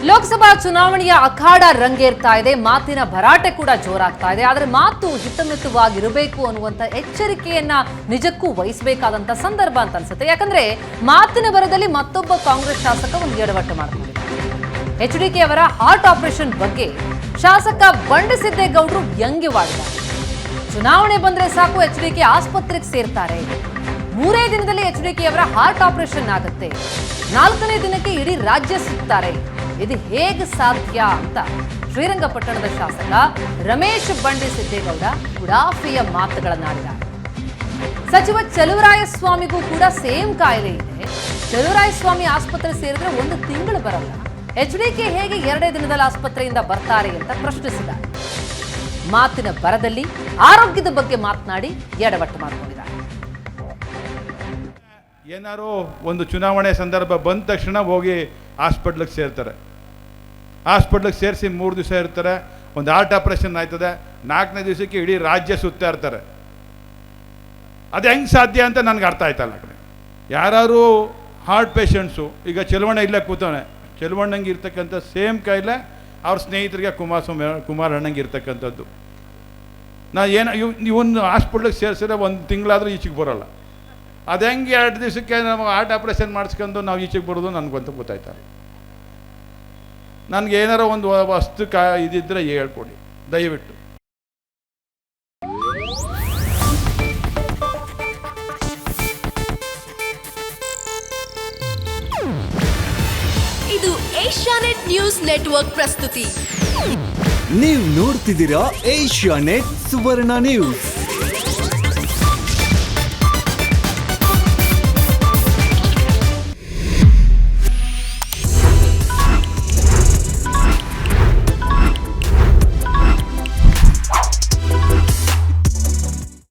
ಲೋಕಸಭಾ ಚುನಾವಣೆಯ ಅಖಾಡ ರಂಗೇರ್ತಾ ಇದೆ. ಮಾತಿನ ಭರಾಟೆ ಕೂಡ ಜೋರಾಗ್ತಾ ಇದೆ. ಆದರೆ ಮಾತು ಹಿತಮಿತವಾಗಿರಬೇಕು ಅನ್ನುವಂತ ಎಚ್ಚರಿಕೆಯನ್ನ ನಿಜಕ್ಕೂ ವಹಿಸಬೇಕಾದಂತ ಸಂದರ್ಭ ಅಂತ ಅನ್ಸುತ್ತೆ. ಯಾಕಂದ್ರೆ ಮಾತಿನ ಬರದಲ್ಲಿ ಮತ್ತೊಬ್ಬ ಕಾಂಗ್ರೆಸ್ ಶಾಸಕ ಒಂದು ಎಡವಟ್ಟು ಮಾಡಿಕೊಂಡಿದ್ದಾರೆ. HDK ಅವರ ಹಾರ್ಟ್ ಆಪರೇಷನ್ ಬಗ್ಗೆ ಶಾಸಕ ಬಂಡೆಸಿದ್ದೇಗೌಡರು ವ್ಯಂಗ್ಯವಾಡಿದ್ದಾರೆ. ಚುನಾವಣೆ ಬಂದ್ರೆ ಸಾಕು HDK ಆಸ್ಪತ್ರೆಗೆ ಸೇರ್ತಾರೆ. 3 ದಿನದಲ್ಲಿ HDK ಅವರ ಹಾರ್ಟ್ ಆಪರೇಷನ್ ಆಗುತ್ತೆ. 4ನೇ ದಿನಕ್ಕೆ ಇಡೀ ರಾಜ್ಯ ಸುತ್ತಾರೆ. ಇದು ಹೇಗೆ ಸಾಧ್ಯ ಅಂತ ಶ್ರೀರಂಗಪಟ್ಟಣದ ಶಾಸಕ ರಮೇಶ್ ಬಂಡೆಸಿದ್ದೇಗೌಡ ಉಡಾಫೆಯ ಮಾತುಗಳನ್ನಾಡಿದ್ದಾರೆ. ಸಚಿವ ಚಲುವರಾಯಸ್ವಾಮಿಗೂ ಕೂಡ ಸೇಮ್ ಕಾಯಿಲೆ ಇದೆ. ಚಲುವರಾಯಸ್ವಾಮಿ ಆಸ್ಪತ್ರೆ ಸೇರಿದ್ರೆ 1 ತಿಂಗಳು ಬರಲ್ಲ. HDK ಹೇಗೆ 2 ದಿನದಲ್ಲಿ ಆಸ್ಪತ್ರೆಯಿಂದ ಬರ್ತಾರೆ ಅಂತ ಪ್ರಶ್ನಿಸಿದ್ದಾರೆ. ಮಾತಿನ ಬರದಲ್ಲಿ ಆರೋಗ್ಯದ ಬಗ್ಗೆ ಮಾತನಾಡಿ ಎಡವಟ್ಟು ಮಾಡಿಕೊಂಡಿದ್ದಾರೆ. ಏನಾರು ಒಂದು ಚುನಾವಣೆ ಸಂದರ್ಭ ಬಂದ ತಕ್ಷಣ ಹೋಗಿ ಹಾಸ್ಪಿಟ್ಲಿಗೆ ಸೇರ್ತಾರೆ. ಹಾಸ್ಪಿಟ್ಲಿಗೆ ಸೇರಿಸಿ 3 ದಿವಸ ಇರ್ತಾರೆ. ಒಂದು ಹಾರ್ಟ್ ಆಪರೇಷನ್ ಆಯ್ತದೆ. 4ನೇ ದಿವಸಕ್ಕೆ ಇಡೀ ರಾಜ್ಯ ಸುತ್ತಾ ಇರ್ತಾರೆ. ಅದು ಹೆಂಗೆ ಸಾಧ್ಯ ಅಂತ ನನಗೆ ಅರ್ಥ ಆಯ್ತಲ್ಲ. ಯಾರು ಹಾರ್ಟ್ ಪೇಷಂಟ್ಸು, ಈಗ ಚೆಲುವಣ್ಣ ಇಲ್ಲೇ ಕೂತವನೆ, ಚೆಲುವಣ್ಣಂಗೆ ಇರ್ತಕ್ಕಂಥ ಸೇಮ್ ಕಾಯಿಲೆ ಅವ್ರ ಸ್ನೇಹಿತರಿಗೆ ಕುಮಾರ್ ಅಣ್ಣಂಗೆ ಇರ್ತಕ್ಕಂಥದ್ದು. ಇವನು ಹಾಸ್ಪಿಟ್ಲಿಗೆ ಸೇರಿಸಿದ್ರೆ 1 ತಿಂಗಳಾದರೂ ಈಚೆಗೆ ಬರೋಲ್ಲ. ಅದು ಹೆಂಗೆ 2 ದಿವಸಕ್ಕೆ ನಾವು ಹಾರ್ಟ್ ಆಪ್ರೇಷನ್ ಮಾಡಿಸ್ಕೊಂಡು ನಾವು ಈಚೆಗೆ ಬರೋದು ನನಗಂತ ಗೊತ್ತಾಯ್ತಾರೆ. ನನಗೆ ಏನಾರ ಒಂದು ವಸ್ತು ಇದಿದ್ದರೆ ಹೇಳ್ಕೊಡಿ ದಯವಿಟ್ಟು. ಇದು ಏಷ್ಯಾನೆಟ್ ನ್ಯೂಸ್ ನೆಟ್ವರ್ಕ್ ಪ್ರಸ್ತುತಿ. ನೀವು ನೋಡ್ತಿದ್ದೀರಾ ಏಷ್ಯಾನೆಟ್ ಸುವರ್ಣ ನ್ಯೂಸ್.